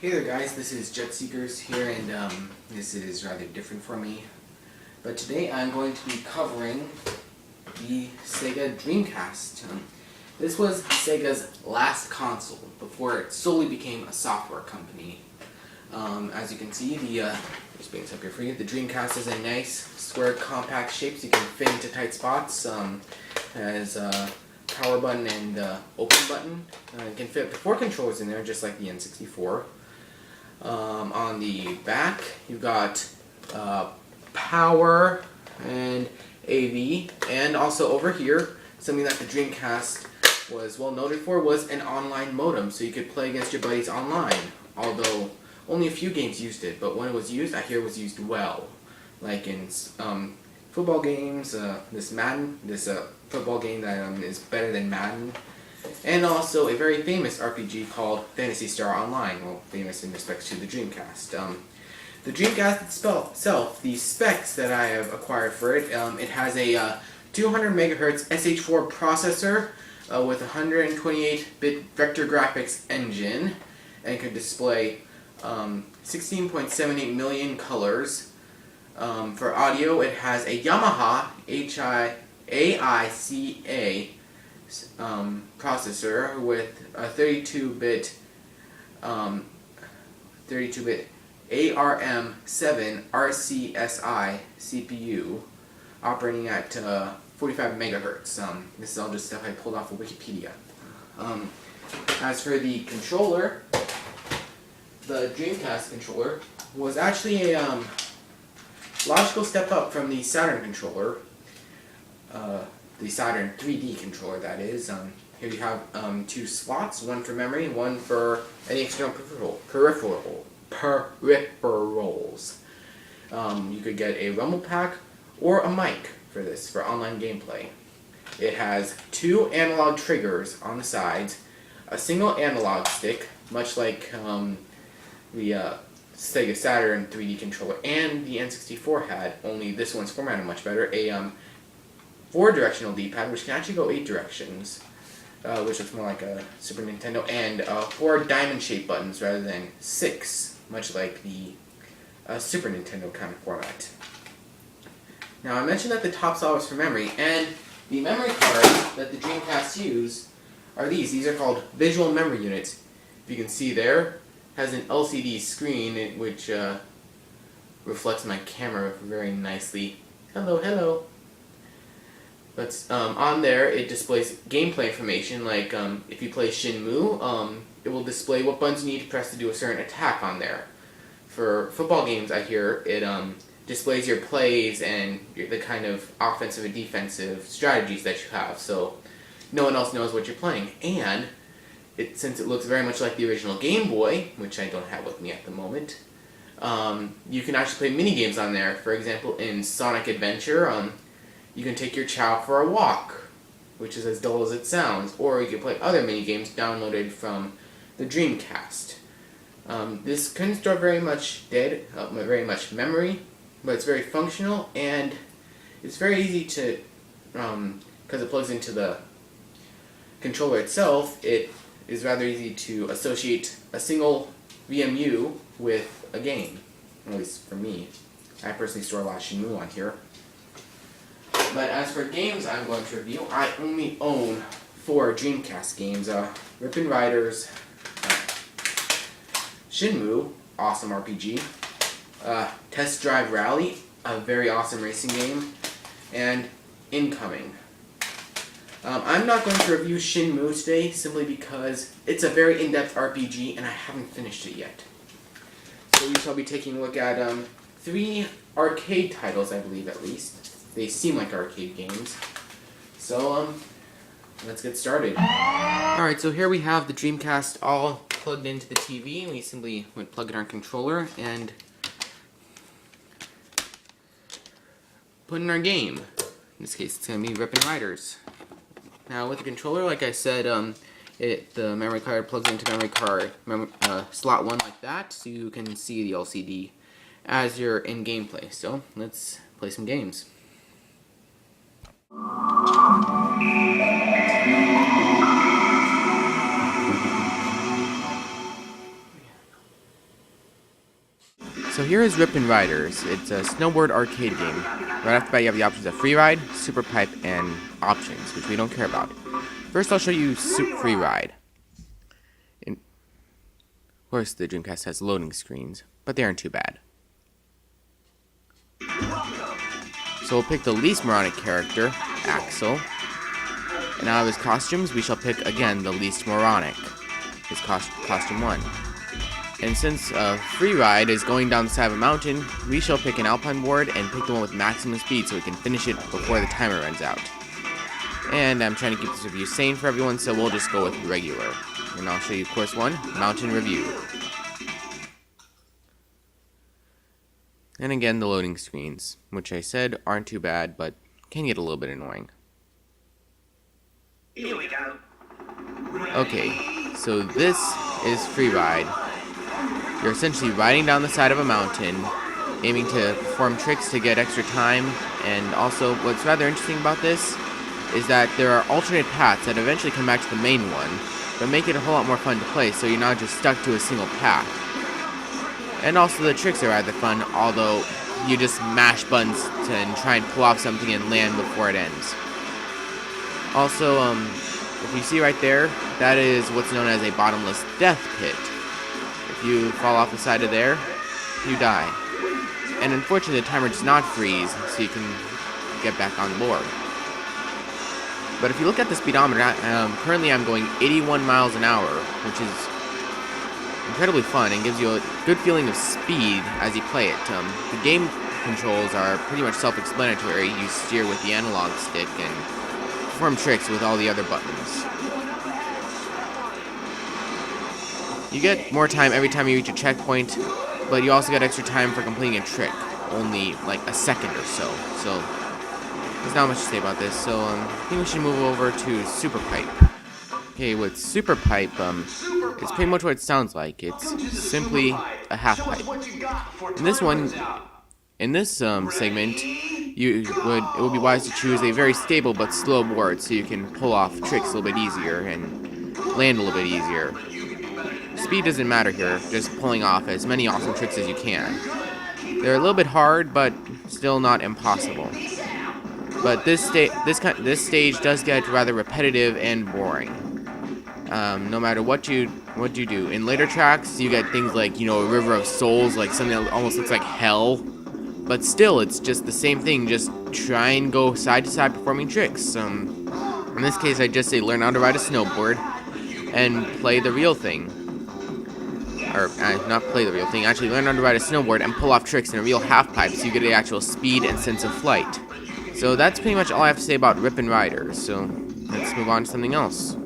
Hey there guys, this is Jet Seekers here, and this is rather different for me. But today I'm going to be covering the Sega Dreamcast. This was Sega's last console before it solely became a software company. As you can see, just being up here for you, the Dreamcast is a nice square compact shape so you can fit into tight spots. Has a power button and open button. You can fit up to 4 controllers in there just like the N64. On the back, you've got power and AV, and also over here, something that the Dreamcast was well noted for was an online modem, so you could play against your buddies online. Although only a few games used it, but when it was used, I hear it was used well. Like in football games, this football game that is better than Madden. And also a very famous RPG called Phantasy Star Online, well, famous in respect to the Dreamcast. The Dreamcast itself, the specs that I have acquired for it, it has a 200 MHz SH4 processor with 128-bit vector graphics engine, and can display 16.78 million colors. For audio, it has a Yamaha AICA processor with a 32-bit ARM7 RCSI CPU operating at 45 megahertz. This is all just stuff I pulled off of Wikipedia. As for the controller, the Dreamcast controller was actually a logical step up from the Saturn controller. The Saturn 3D controller, that is. Here you have 2 slots, one for memory and one for any external peripherals. You could get a rumble pack or a mic for this, for online gameplay. It has 2 analog triggers on the sides, a single analog stick, much like the Sega Saturn 3D controller and the N64 had, only this one's formatted much better. A 4-directional D-pad, which can actually go 8 directions, which looks more like a Super Nintendo, and 4 diamond-shaped buttons rather than 6, much like the Super Nintendo kind of format. Now, I mentioned that the top slot was for memory, and the memory cards that the Dreamcast use are these. These are called visual memory units. If you can see there, has an LCD screen which reflects my camera very nicely. Hello, hello. But on there, it displays gameplay information, like if you play Shenmue, it will display what buttons you need to press to do a certain attack on there. For football games, I hear it displays your plays and the kind of offensive and defensive strategies that you have, so no one else knows what you're playing. And since it looks very much like the original Game Boy, which I don't have with me at the moment, you can actually play mini games on there. For example, in Sonic Adventure, you can take your child for a walk, which is as dull as it sounds, or you can play other mini games downloaded from the Dreamcast. This couldn't store very much memory, but it's very functional, and it's very easy to, because it plugs into the controller itself, it is rather easy to associate a single VMU with a game, at least for me. I personally store a lot of Shenmue on here. But as for games I'm going to review, I only own 4 Dreamcast games. Rippin' Riders, Shenmue, awesome RPG, Test Drive Rally, a very awesome racing game, and Incoming. I'm not going to review Shenmue today simply because it's a very in-depth RPG and I haven't finished it yet. So we shall be taking a look at 3 arcade titles, I believe, at least. They seem like arcade games. So, let's get started. Alright, so here we have the Dreamcast all plugged into the TV. We simply would plug in our controller and put in our game. In this case, it's going to be Rippin' Riders. Now, with the controller, like I said, the memory card plugs into memory card slot 1 like that, so you can see the LCD as you're in gameplay. So, let's play some games. So here is Rippin' Riders. It's a snowboard arcade game. Right after that you have the options of free ride, super pipe, and options, which we don't care about. First I'll show you free ride. Of course the Dreamcast has loading screens, but they aren't too bad. So we'll pick the least moronic character, Axel. And out of his costumes, we shall pick again the least moronic, his costume 1. And since free ride is going down the side of a mountain, we shall pick an alpine board and pick the one with maximum speed so we can finish it before the timer runs out. And I'm trying to keep this review sane for everyone, so we'll just go with regular. And I'll show you course 1, mountain review. And again, the loading screens, which I said aren't too bad, but can get a little bit annoying. Here we go. Okay, so this is free ride. You're essentially riding down the side of a mountain, aiming to perform tricks to get extra time, and also what's rather interesting about this is that there are alternate paths that eventually come back to the main one, but make it a whole lot more fun to play, so you're not just stuck to a single path. And also the tricks are rather fun, although you just mash buttons and try and pull off something and land before it ends. Also, if you see right there, that is what's known as a bottomless death pit. If you fall off the side of there, you die. And unfortunately the timer does not freeze, so you can get back on board. But if you look at the speedometer, currently I'm going 81 miles an hour, which is incredibly fun and gives you a good feeling of speed as you play it. The game controls are pretty much self-explanatory. You steer with the analog stick and perform tricks with all the other buttons. You get more time every time you reach a checkpoint, but you also get extra time for completing a trick, only like a second or so. So there's not much to say about this, so I think we should move over to Super Pipe. Okay, with Super Pipe, it's pretty much what it sounds like. It's simply a half pipe. In this segment, it would be wise to choose a very stable but slow board so you can pull off tricks a little bit easier and land a little bit easier. Speed doesn't matter here, just pulling off as many awesome tricks as you can. They're a little bit hard, but still not impossible. But this stage does get rather repetitive and boring. No matter what you do. In later tracks, you get things like, a river of souls, like something that almost looks like hell. But still, it's just the same thing. Just try and go side to side performing tricks. In this case, I just say learn how to ride a snowboard and play the real thing. Or not play the real thing. Actually, learn how to ride a snowboard and pull off tricks in a real half pipe, so you get the actual speed and sense of flight. So that's pretty much all I have to say about Rippin' Riders. So let's move on to something else.